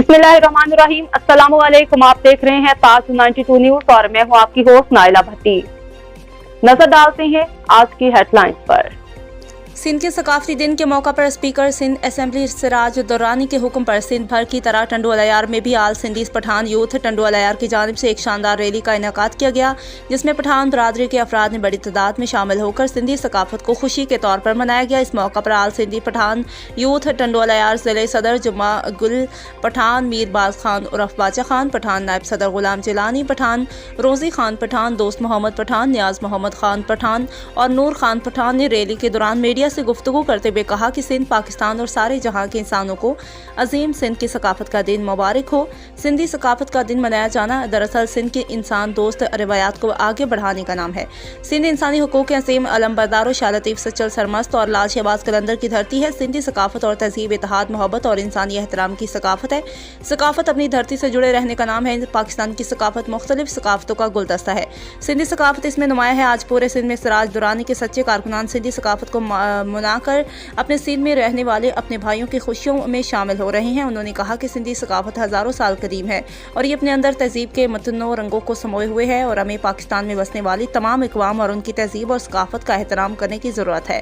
बिस्मिल्लाहिर्रहमानिर्रहीम। अस्सलाम वालेकुम। आप देख रहे हैं ताज 92 न्यूज और मैं हूं आपकी होस्ट नाइला भट्टी। नजर डालते हैं आज की हेडलाइंस पर। सिंध के सकाफती दिन के मौका पर स्पीकर सिंध असेंबली सिराज दुर्रानी के हुक्म पर सिंध भर की तरह टंडो अलायार में भी आल सिंधीज पठान यूथ टंडो अलायार की जानिब से एक शानदार रैली का इनेकाद किया गया, जिसमें पठान बरादरी के अफराद ने बड़ी तादाद में शामिल होकर सिंधी सकाफत को खुशी के तौर पर मनाया गया। इस मौका पर आल सिंधी पठान यूथ टंडो अलायार जिले सदर जुम्मा गुल पठान, मीरबाज खान उर्फ बाचा खान पठान, नायब सदर गुलाम जिलानी पठान, रोजी खान पठान, दोस्त मोहम्मद पठान, नियाज मोहम्मद खान पठान और नूर खान पठान ने रैली के दौरान मीडिया से गुफ्तगू करते हुए कहा कि सिंध पाकिस्तान और सारे जहां के इंसानों को अजीम सिंध की सकाफत का दिन मुबारक हो। सिंधी सकाफत का दिन मनाया जाना दरअसल सिंध के इंसान दोस्त रवायात को आगे बढ़ाने का नाम है। सिंध इंसानी हुकूक के अजीम अलमबरदार शाह लतीफ सचल सरमस्त और लाल शहबाज कलंदर की धरती है। सिंधी सकाफत और तहजीब, इत्तेहाद, मोहब्बत और इंसानी एहतराम की सकाफत है। सकाफत अपनी धरती से जुड़े रहने का नाम है। पाकिस्तान की सकाफत मुख्तलिफ सकाफतों का गुलदस्ता है। सिंधी सकाफत इसमें नुमाया है। आज पूरे सिंध में सिराज दुरानी के सच्चे कारकुनान सिंधी सकाफत को मनाकर अपने सिंध में रहने वाले अपने भाइयों की खुशियों में शामिल हो रहे हैं। उन्होंने कहा कि सिंधी सकाफत हजारों साल कदीम है और ये अपने अंदर तहजीब के मतनो रंगों को समोए हुए है और हमें पाकिस्तान में बसने वाली तमाम अक़वाम और उनकी तहजीब और सकाफत का एहतराम करने की ज़रूरत है।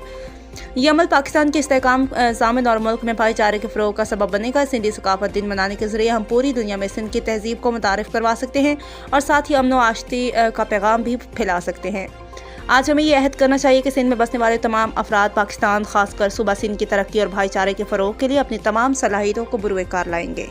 ये अमल पाकिस्तान के इस्तेहकाम, ज़ामिन और मुल्क में भाईचारे के फ़रोग़ का सबब बनेगा। सिंधी सकाफत दिन मनाने के ज़रिए हम पूरी दुनिया में सिंध की तहजीब को मुतारिफ करवा सकते हैं और साथ ही अमन व आशती का पैगाम भी फैला सकते हैं। आज हमें ये अहद करना चाहिए कि सिंध में बसने वाले तमाम अफराद पाकिस्तान, खासकर सूबा सिंध की तरक्की और भाईचारे के फ़रोग़ के लिए अपनी तमाम सलाहियतों को बुरुए कार लाएंगे।